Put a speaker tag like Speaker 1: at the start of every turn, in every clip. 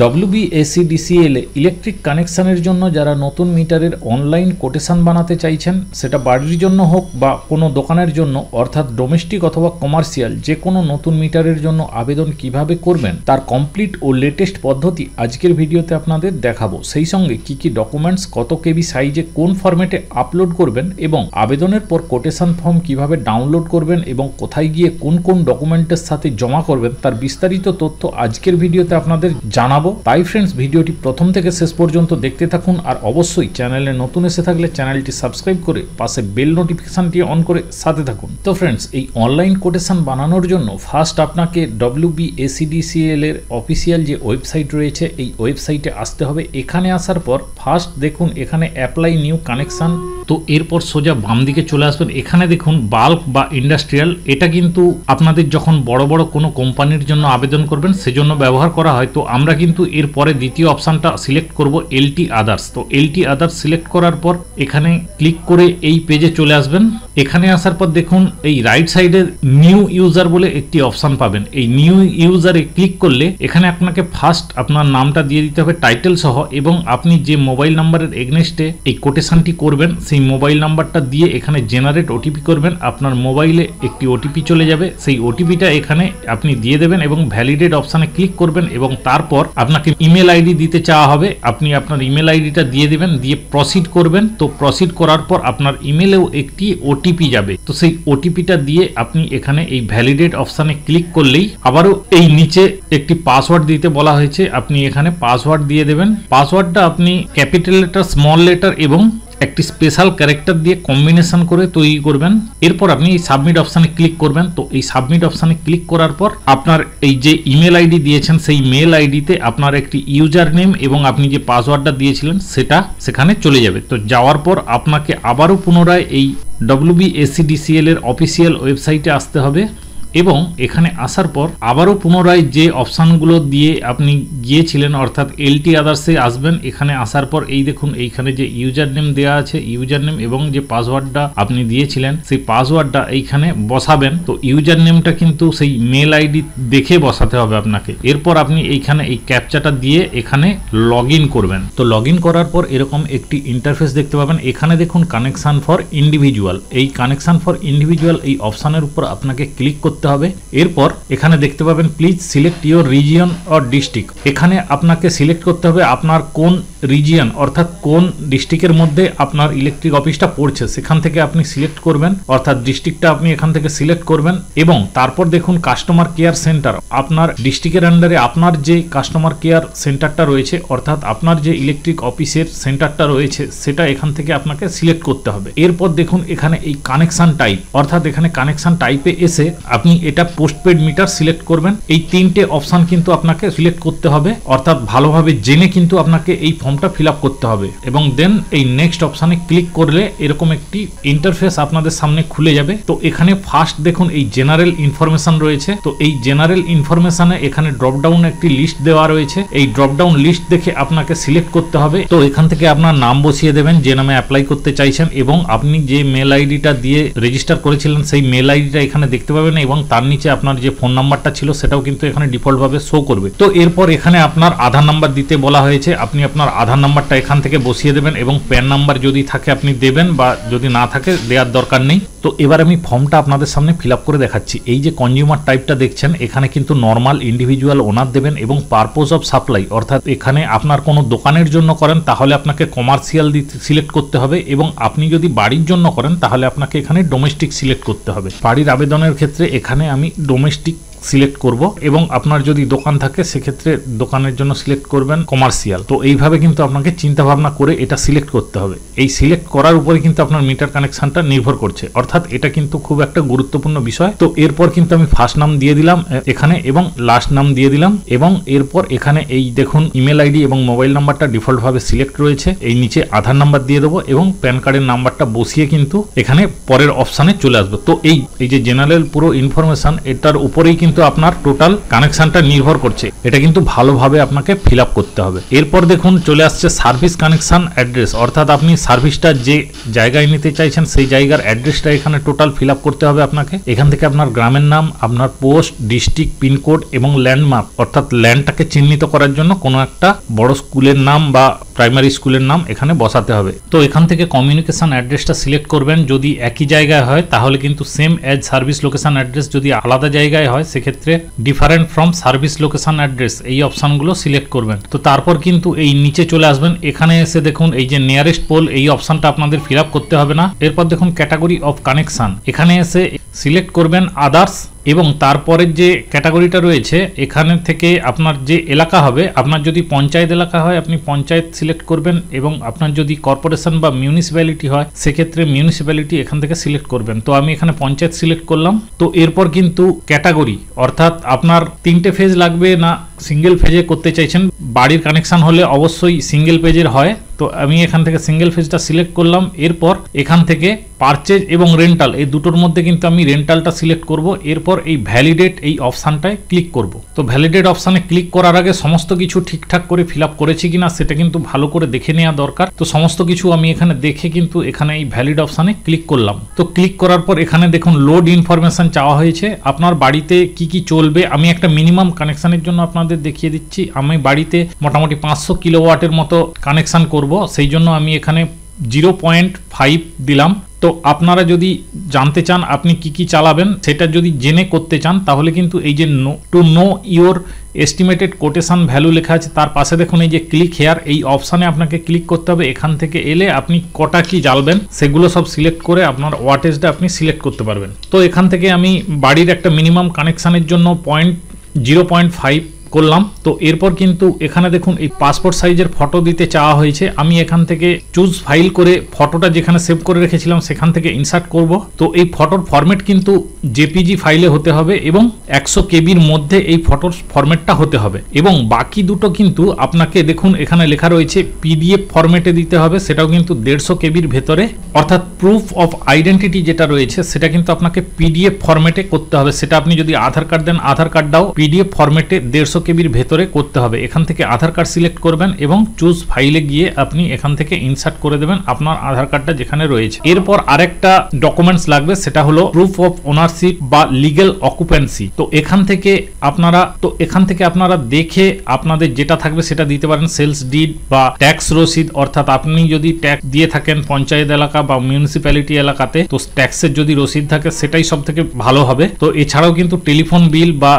Speaker 1: WBACDCL electric কানেকশনের জন্য যারা নতুন মিটারের অনলাইন কোটেশন বানাতে চাইছেন, সেটা বাড়ির জন্য হোক বা কোনো দোকানের জন্য, অর্থাৎ ডোমেস্টিক অথবা কমার্শিয়াল যে কোনো নতুন মিটারের জন্য আবেদন কিভাবে করবেন তার কমপ্লিট ও লেটেস্ট পদ্ধতি আজকের ভিডিওতে আপনাদের দেখাবো। সেই সঙ্গে কি কি ডকুমেন্টস কত কেবি সাইজে কোন ফরম্যাটে আপলোড করবেন এবং আবেদনের পর কোটেশন ফর্ম কিভাবে ডাউনলোড করবেন এবং কোথায় গিয়ে কোন কোন ডকুমেন্টের সাথে জমা করবেন তার বিস্তারিত তথ্য আজকের ভিডিওতে আপনাদের জানাবো। তাই ফ্রেন্ডস, ভিডিওটি প্রথম থেকে শেষ পর্যন্ত দেখতে থাকুন আর অবশ্যই চ্যানেলে নতুন এসে থাকলে চ্যানেলটি সাবস্ক্রাইব করে পাশে বেল নোটিফিকেশনটি অন করে সাথে থাকুন। তো ফ্রেন্ডস, এই অনলাইন কোটেশন বানানোর জন্য ফার্স্ট আপনাকে WBACDCL এর অফিসিয়াল যে ওয়েবসাইট রয়েছে এই ওয়েবসাইটে আসতে হবে। এখানে আসার পর ফার্স্ট দেখুন এখানে অ্যাপ্লাই নিউ কানেকশন, তো এরপর সোজা বাম দিকে চলে আসবেন। এখানে দেখুন বাল্ক বা ইন্ডাস্ট্রিয়াল, এটা কিন্তু আপনাদের যখন বড় বড় কোনো কোম্পানির জন্য আবেদন করবেন সেজন্য ব্যবহার করা হয়। তো আমরা কিন্তু এরপরে দ্বিতীয় অপশানটা সিলেক্ট করব LT আদার্স। তো LT আদার্স সিলেক্ট করার পর এখানে ক্লিক করে এই পেজে চলে আসবেন। এখানে আসার পর দেখুন এই রাইট সাইডে নিউ ইউজার বলে একটি অপশান পাবেন। এই নিউ ইউজারে ক্লিক করলে এখানে আপনাকে ফার্স্ট আপনার নামটা দিয়ে দিতে হবে টাইটেল সহ, এবং আপনি যে মোবাইল নাম্বারের এগনেস্টে এই কোটেশনটি করবেন সেই মোবাইল নাম্বারটা দিয়ে এখানে জেনারেট OTP করবেন। আপনার মোবাইলে একটি OTP চলে যাবে, সেই OTPটা এখানে আপনি দিয়ে দেবেন এবং ভ্যালিডেট অপশানে ক্লিক করবেন এবং তারপর আপনাকে ইমেল আইডি দিতে চাওয়া হবে। আপনি আপনার ইমেল আইডিটা দিয়ে দেবেন, দিয়ে প্রসিড করবেন। তো প্রসিড করার পর আপনার ইমেলেও একটি OTP যাবে। তো সেই OTPটা দিয়ে আপনি এখানে এই ভ্যালিডেট অপশানে ক্লিক করলেই আবারও এই নিচে একটি পাসওয়ার্ড দিতে বলা হয়েছে, আপনি এখানে পাসওয়ার্ড দিয়ে দেবেন। পাসওয়ার্ডটা আপনি ক্যাপিটাল লেটার, স্মল লেটার এবং একটি স্পেশাল ক্যারেক্টার দিয়ে কম্বিনেশন করে তৈরি করবেন। এরপর আপনি এই সাবমিট অপশানে ক্লিক করবেন। তো এই সাবমিট অপশানে ক্লিক করার পর আপনার এই যে ইমেল আইডি দিয়েছেন সেই মেল আইডিতে আপনার একটি ইউজার নেম এবং আপনি যে পাসওয়ার্ডটা দিয়েছিলেন সেটা সেখানে চলে যাবে। তো যাওয়ার পর আপনাকে আবারও পুনরায় এই WBACDCL এর অফিসিয়াল ওয়েবসাইটে আসতে হবে এবং এখানে আসার পর আবারও পুনরায় যে অপশানগুলো দিয়ে আপনি গিয়েছিলেন অর্থাৎ LT আদার্সে আসবেন। এখানে আসার পর এই দেখুন এইখানে যে ইউজার নেম দেওয়া আছে, ইউজার নেম এবং যে পাসওয়ার্ডটা আপনি দিয়েছিলেন সেই পাসওয়ার্ডটা এইখানে বসাবেন। তো ইউজার নেমটা কিন্তু সেই মেল আইডি দেখে বসাতে হবে আপনাকে। এরপর আপনি এইখানে এই ক্যাপচাটা দিয়ে এখানে লগ ইন করবেন। তো লগ ইন করার পর এরকম একটি ইন্টারফেস দেখতে পাবেন। এখানে দেখুন কানেকশন ফর ইন্ডিভিজুয়াল, এই কানেকশন ফর ইন্ডিভিজুয়াল এই অপশানের উপর আপনাকে ক্লিক করতে হবে। এরপর এখানে দেখতে পাবেন please select your region or district. এখানে আপনাকে সিলেক্ট করতে হবে আপনার কোন রিজিয়ন অর্থাৎ কোন ডিস্ট্রিক্টের মধ্যে আপনার ইলেকট্রিক অফিসটা পড়ছে সেখান থেকে আপনি সিলেক্ট করবেন, অর্থাৎ ডিস্ট্রিক্টটা আপনি এখান থেকে সিলেক্ট করবেন। এবং তারপর দেখুন কাস্টমার কেয়ার সেন্টার, আপনার ডিস্ট্রিক্টের আন্ডারে আপনার যে কাস্টমার কেয়ার সেন্টারটা রয়েছে অর্থাৎ আপনার যে ইলেকট্রিক অফিসের সেন্টারটা রয়েছে সেটা এখান থেকে আপনাকে সিলেক্ট করতে হবে। এরপর দেখুন এখানে এই কানেকশন টাইপ, অর্থাৎ এখানে কানেকশন টাইপে এসে আপনি এটা পোস্টপেড মিটার সিলেক্ট করবেন। এই তিনটে অপশন কিন্তু আপনাকে সিলেক্ট করতে হবে, অর্থাৎ ভালোভাবে জেনে কিন্তু আপনাকে এই ফর্মটা ফিল আপ করতে হবে এবং দেন এই নেক্সট অপশানে ক্লিক করলে এরকম একটি ইন্টারফেস আপনাদের সামনে খুলে যাবে। তো এখানে ফার্স্ট দেখুন এই জেনারেল ইনফরমেশন রয়েছে। তো এই জেনারেল ইনফরমেশনে এখানে ড্রপডাউন একটি লিস্ট দেওয়া রয়েছে, এই ড্রপডাউন লিস্ট দেখে আপনাকে সিলেক্ট করতে হবে। তো এখান থেকে আপনার নাম বসিয়ে দেবেন যে নামে অ্যাপ্লাই করতে চাইছেন এবং আপনি যে মেল আইডিটা দিয়ে রেজিস্টার করেছিলেন সেই মেল আইডিটা এখানে দেখতে পাবেন এবং তার নিচে আপনার যে ফোন নাম্বারটা ছিল সেটাও কিন্তু এখানে ডিফল্ট ভাবে শো করবে। তো এরপর এখানে আপনার আধার নাম্বার দিতে বলা হয়েছে, আপনি আপনার আধার নাম্বারটা এখান থেকে বসিয়ে দেবেন এবং প্যান নাম্বার যদি থাকে আপনি দেবেন বা যদি না থাকে দেওয়ার দরকার নেই। তো এবার আমি ফর্মটা আপনাদের সামনে ফিল আপ করে দেখাচ্ছি। এই যে কনজিউমার টাইপটা দেখছেন এখানে কিন্তু নর্মাল ইন্ডিভিজুয়াল ওনার দেবেন এবং পারপোজ অফ সাপ্লাই, অর্থাৎ এখানে আপনার কোনো দোকানের জন্য করেন তাহলে আপনাকে কমার্শিয়াল সিলেক্ট করতে হবে এবং আপনি যদি বাড়ির জন্য করেন তাহলে আপনাকে এখানে ডোমেস্টিক সিলেক্ট করতে হবে। বাড়ির আবেদনের ক্ষেত্রে এখানে আমি ডোমেস্টিক সিলেক্ট করব এবং আপনার যদি দোকান থাকে সেক্ষেত্রে দোকানের জন্য সিলেক্ট করবেন কমার্শিয়াল। তো এইভাবে কিন্তু আপনাকে চিন্তা ভাবনা করে এটা সিলেক্ট করতে হবে। এই সিলেক্ট করার উপরে কিন্তু আপনার মিটার কানেকশনটা নির্ভর করছে, অর্থাৎ এটা কিন্তু খুব একটা গুরুত্বপূর্ণ বিষয়। তো এরপর কিন্তু আমি ফার্স্ট নাম দিয়ে দিলাম এখানে এবং লাস্ট নাম দিয়ে দিলাম এবং এরপর এখানে এই দেখুন ইমেল আইডি এবং মোবাইল নাম্বারটা ডিফল্ট ভাবে সিলেক্ট রয়েছে। এই নিচে আধার নাম্বার দিয়ে দেবো এবং প্যান কার্ডের নাম্বারটা বসিয়ে কিন্তু এখানে পরের অপশানে চলে আসবে। তো এই যে জেনারেল পুরো ইনফরমেশন এটার উপরেই কিন্তু কিন্তু আপনার টোটাল কানেকশনটা নির্ভর করছে। এটা কিন্তু ভালোভাবে আপনাকে ফিল আপ করতে হবে। এরপর দেখুন চলে আসছে সার্ভিস কানেকশন অ্যাড্রেস, অর্থাৎ আপনি সার্ভিসটা যে জায়গায় নিতে চাইছেন সেই জায়গার অ্যাড্রেসটা এখানে টোটাল ফিল আপ করতে হবে আপনাকে। এখান থেকে আপনার গ্রামের নাম, আপনার পোস্ট, ডিস্ট্রিক্ট, পিনকোড এবং ল্যান্ডমার্ক, অর্থাৎ ল্যান্ডটাকে চিহ্নিত করার জন্য কোনো একটা বড় স্কুলের নাম বা প্রাইমারি স্কুলের নাম এখানে বসাতে হবে। তো এখান থেকে কমিউনিকেশন অ্যাড্রেসটা সিলেক্ট করবেন। যদি একই জায়গায় হয় তাহলে কিন্তু same as service location address, যদি আলাদা জায়গায় হয় সেক্ষেত্রে different from service location address, এই অপশনগুলো সিলেক্ট করবেন। তো তারপর কিন্তু এই নিচে চলে আসবেন, এখানে এসে দেখুন এই যে নিয়ারেস্ট পোল, এই অপশনটা আপনাদের ফিল আপ করতে হবে না। এরপর দেখুন ক্যাটাগরি অফ কানেকশন, এখানে এসে সিলেক্ট করবেন আদার্স, এবং তারপরের যে ক্যাটাগরিটা রয়েছে এখানে থেকে আপনার যে এলাকা হবে, আপনার যদি পঞ্চায়েত এলাকা হয় আপনি পঞ্চায়েত সিলেক্ট করবেন, এবং আপনার যদি কর্পোরেশন বা মিউনিসিপ্যালিটি হয় সেক্ষেত্রে মিউনিসিপ্যালিটি এখান থেকে সিলেক্ট করবেন। তো আমি এখানে পঞ্চায়েত সিলেক্ট করলাম। তো এরপর কিন্তু ক্যাটাগরি, অর্থাৎ আপনার 3টে ফেজ লাগবে না সিঙ্গেল ফেজে করতে চাইছেন। বাড়ির কানেকশন হলে অবশ্যই সিঙ্গেল পেজের হয়, তো আমি এখান থেকে সিঙ্গেল ফেজটা সিলেক্ট করলাম। এরপর এখান থেকে পারচেজ এবং রেন্টাল, এই দুটোর মধ্যে কিন্তু আমি রেন্টালটা সিলেক্ট করব। এরপর এই ভ্যালিডেট এই অপশানটায় ক্লিক করব। তো ভ্যালিডেট অপশানে ক্লিক করার আগে সমস্ত কিছু ঠিকঠাক করে ফিল আপ করেছি কিনা সেটা কিন্তু ভালো করে দেখে নেওয়া দরকার। তো সমস্ত কিছু আমি এখানে দেখে কিন্তু এখানে এই ভ্যালিড অপশানে ক্লিক করলাম। তো ক্লিক করার পর এখানে দেখুন লোড ইনফরমেশন চাওয়া হয়েছে, আপনার বাড়িতে কি কি চলবে। আমি একটা মিনিমাম কানেকশনের জন্য আপনাদের দেখিয়ে দিচ্ছি। আমি বাড়িতে মোটামুটি 500 কিলোওয়াটের মতো কানেকশন করব, সেই জন্য আমি এখানে 0.5 দিলাম। তো আপনারা যদি জানতে চান আপনি কি কি চালাবেন সেটা যদি জেনে করতে চান তাহলে কিন্তু এই যে to know your estimated quotation value লেখা আছে তার পাশে দেখুন এই যে ক্লিক হেয়ার, এই অপশানে আপনাকে ক্লিক করতে হবে। এখান থেকে এলে আপনি কটা কি জ্বালবেন সেগুলো সব সিলেক্ট করে আপনার ওয়াটেজটা আপনি সিলেক্ট করতে পারবেন। তো এখান থেকে আমি বাড়ির একটা মিনিমাম কানেকশানের জন্য 0.5 করলাম। তো এরপর কিন্তু এখানে দেখুন এই পাসপোর্ট সাইজের ফটো দিতে চাওয়া হয়েছে। আমি এখান থেকে চুজ ফাইল করে ফটোটা যেখানে সেভ করে রেখেছিলাম সেখান থেকে ইনসার্ট করব। তো এই ফটোর ফরম্যাট কিন্তু জেপিজি ফাইলে হতে হবে এবং 100 কেবির মধ্যে এই ফটোর ফরম্যাটটা হতে হবে, এবং বাকি দুটো কিন্তু আপনাকে দেখুন এখানে লেখা রয়েছে পিডিএফ ফরম্যাটে দিতে হবে, সেটাও কিন্তু 150 কেবির ভেতরে, অর্থাৎ প্রুফ অফ আইডেন্টিটি যেটা রয়েছে সেটা কিন্তু আপনাকে পিডিএফ ফরম্যাটে করতে হবে। সেটা আপনি যদি আধার কার্ড দেন আধার কার্ডটাও পিডিএফ ফরম্যাটে 150 কেবির ভেতরে করতে হবে। এখান থেকে আধার কার্ড সিলেক্ট করবেন এবং চুজ ফাইলে গিয়ে আপনি এখান থেকে ইনসার্ট করে দেবেন আপনার আধার কার্ডটা যেখানে রয়েছে। এরপর আরেকটা ডকুমেন্টস লাগবে, সেটা হলো প্রুফ অফ ওনারশিপ বা লিগ্যাল অকুপেন্সি। তো এখান থেকে আপনারা দেখে আপনাদের যেটা থাকবে সেটা দিতে পারেন, সেলস ডিড বা ট্যাক্স রসিদ, অর্থাৎ আপনি যদি ট্যাক্স দিয়ে থাকেন পঞ্চায়েত এলাকা বা মিউনিসিপ্যালিটি এলাকাতে তো ট্যাক্সের যদি রসিদ থাকে সেটাই সব থেকে ভালো হবে। তো এছাড়াও কিন্তু টেলিফোন বিল বা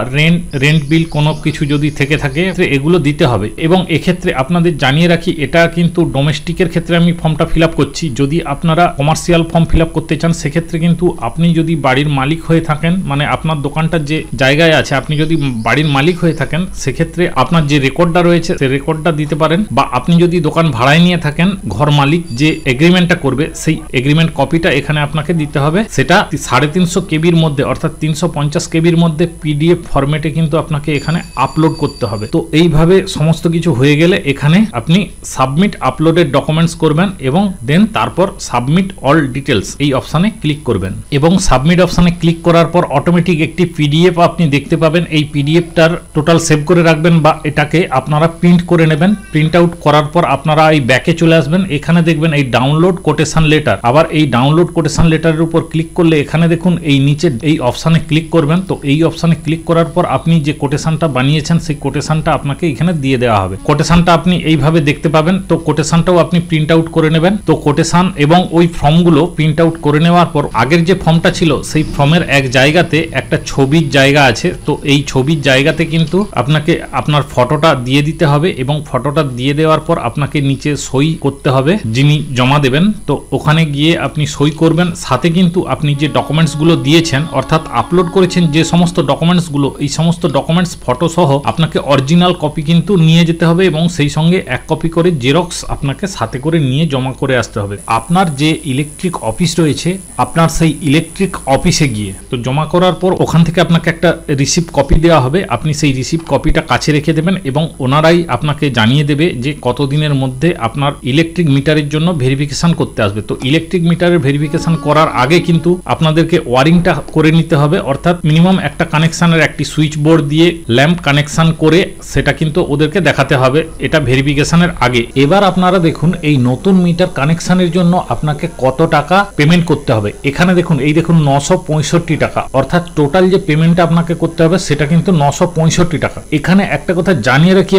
Speaker 1: রেন্ট বিল কোনো কিছু যদি থেকে থাকে এগুলো দিতে হবে। এবং এক্ষেত্রে আপনাদের জানিয়ে রাখি এটা কিন্তু ডোমেস্টিকের ক্ষেত্রে আমি ফর্মটা ফিল আপ করছি। যদি আপনারা কমার্শিয়াল ফর্ম ফিল আপ করতে চান সেক্ষেত্রে কিন্তু আপনি যদি বাড়ির মালিক হয়ে থাকেন, মানে আপনার দোকানটা যে জায়গায় আছে আপনি যদি বাড়ির মালিক হয়ে থাকেন সেক্ষেত্রে আপনার যে রেকর্ডটা রয়েছে সেই রেকর্ডটা দিতে পারেন, বা আপনি যদি দোকান ভাড়ায় নিয়ে থাকেন ঘর মালিক যে এগ্রিমেন্টটা করবে সেই এগ্রিমেন্ট কপিটা এখানে আপনাকে দিতে হবে। সেটা 350 কেবির মধ্যে অর্থাৎ 350 কেবির মধ্যে পিডিএফ ফরম্যাটে কিন্তু আপনাকে এখানে আপলোড করতে হবে। তো এইভাবে সমস্ত কিছু হয়ে গেলে এখানে আপনি সাবমিট আপলোডেড ডকুমেন্টস করবেন এবং দেন তারপর সাবমিট অল ডিটেলস এই অপশানে ক্লিক করবেন, এবং সাবমিট অপশানে ক্লিক করার পর অটোমেটিক একটি পিডিএফ আপনি দেখতে পাবেন। এই পিডিএফটার টোটাল সেভ করে রাখবেন বা এটাকে আপনারা প্রিন্ট করে নেবেন। প্রিন্ট আউট করার পর আপনারা এই ব্যাকে চলে আসবেন, এখানে দেখবেন এই ডাউনলোড কোটেশন লেটার। আবার এই ডাউনলোড কোটেশন লেটারের উপর ক্লিক করলে এখানে দেখুন এই নিচে এই অপশানে ক্লিক করবেন। তো এই অপশানে ক্লিক করার পর আপনি যে কোটেশনটা বানিয়েছেন সেই কোটেশনটা আপনাকে এখানে দিয়ে দেওয়া হবে। কোটেশনটা আপনি এইভাবে দেখতে পাবেন। তো কোটেশনটাও আপনি প্রিন্ট আউট করে নেবেন। তো কোটেশন এবং ওই ফর্মগুলো প্রিন্ট আউট করে নেওয়ার পর আগের যে ফর্মটা ছিল সেই ফর্মের এক জায়গাতে একটা ছবির জায়গা আছে, তো এই ছবির জায়গাতে কিন্তু আপনাকে আপনার ফটোটা দিয়ে দিতে হবে, এবং ফটোটা দিয়ে দেওয়ার পর আপনাকে নিচে সই করতে হবে যিনি জমা দেবেন। তো ওখানে গিয়ে আপনি সই করবেন, সাথে কিন্তু আপনি যে ডকুমেন্টসগুলো দিয়েছেন অর্থাৎ আপলোড করেছেন যে সমস্ত ডকুমেন্টসগুলো, এই সমস্ত ডকুমেন্টস ফটো সহ আপনাকে অরিজিনাল কপি কিন্তু নিয়ে যেতে হবে এবং সেই সঙ্গে 1 কপি করে জেরক্স আপনাকে সাথে করে নিয়ে জমা করে আসতে হবে। আপনার যে ইলেকট্রিক অফিস রয়েছে আপনার সেই ইলেকট্রিক অফিসে গিয়ে তো জমা করার পর ওখান থেকে আপনাকে একটা রিসিপ্ট কপি দেওয়া হবে। আপনি সেই রিসিপ্ট কপিটা কাছে রেখে দেবেন এবং ওনারাই আপনাকে জানিয়ে দেবে যে কতদিনের মধ্যে আপনার ইলেকট্রিক মিটারের জন্য ভেরিফিকেশন করতে আসবে। তো ইলেকট্রিক মিটারের ভেরিফিকেশন করার আগে কিন্তু আপনাদেরকে ওয়ারিংটা করে নিতে হবে, অর্থাৎ মিনিমাম একটা কানেকশনের একটি সুইচ বোর্ড দিয়ে ল্যাম্প কানেকশন করে সেটা কিন্তু ওদেরকে দেখাতে হবে, এটা ভেরিফিকেশনের আগে। এবার আপনারা দেখুন এই নতুন মিটার কানেকশনের জন্য আপনাকে কত টাকা পেমেন্ট করতে হবে। এখানে দেখুন এই দেখুন 965 টাকা, অর্থাৎ টোটাল যে পেমেন্টটা আপনাকে করতে হবে সেটা কিন্তু 965 টাকা। এখানে একটা কথা জানিয়ে রাখি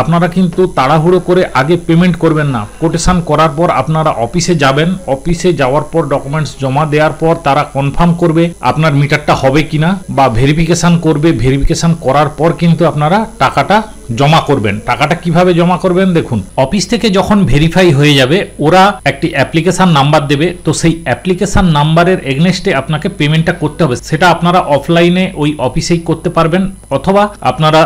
Speaker 1: আপনারা কিন্তু তাড়াহুড়ো করে আগে পেমেন্ট করবেন না। কোটেশন করার পর আপনারা অফিসে যাবেন, অফিসে যাওয়ার পর ডকুমেন্টস জমা দেওয়ার পর তারা কনফার্ম করবে আপনার মিটারটা হবে কিনা বা ভেরিফিকেশন করবে। ভেরিফিকেশন করার পর কিন্তু আপনারা টাকাটা জমা করবেন। টাকাটা কিভাবে জমা করবেন দেখুন, অফিস থেকে যখন ভেরিফাই হয়ে যাবে ওরা একটি অ্যাপ্লিকেশন নাম্বার দেবে, তো সেই অ্যাপ্লিকেশন নাম্বারের এগনেস্টে আপনাকে পেমেন্টটা করতে হবে। সেটা আপনারা অফলাইনে ওই অফিসেই করতে পারবেন অথবা আপনারা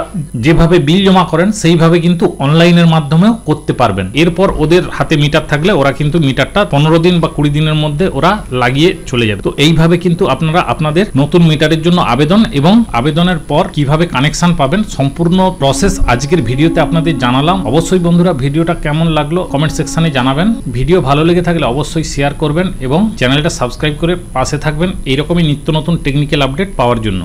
Speaker 1: যেভাবে বিল জমা করেন সেইভাবে কিন্তু অনলাইনের মাধ্যমেও করতে পারবেন। এরপর ওদের হাতে মিটার থাকলে ওরা কিন্তু মিটারটা 15 দিন বা 20 দিনের মধ্যে ওরা লাগিয়ে চলে যাবে। তো এইভাবে কিন্তু আপনারা আপনাদের নতুন মিটারের জন্য আবেদন এবং আবেদনের পর কিভাবে কানেকশন পাবেন সম্পূর্ণ প্রসেস আজকের ভিডিওতে আপনাদের জানালাম। অবশ্যই বন্ধুরা ভিডিওটা কেমন লাগলো কমেন্ট সেকশনে জানাবেন। ভিডিও ভালো লেগে থাকলে অবশ্যই শেয়ার করবেন এবং চ্যানেলটা সাবস্ক্রাইব করে পাশে থাকবেন এইরকমই নিত্য নতুন টেকনিক্যাল আপডেট পাওয়ার জন্য।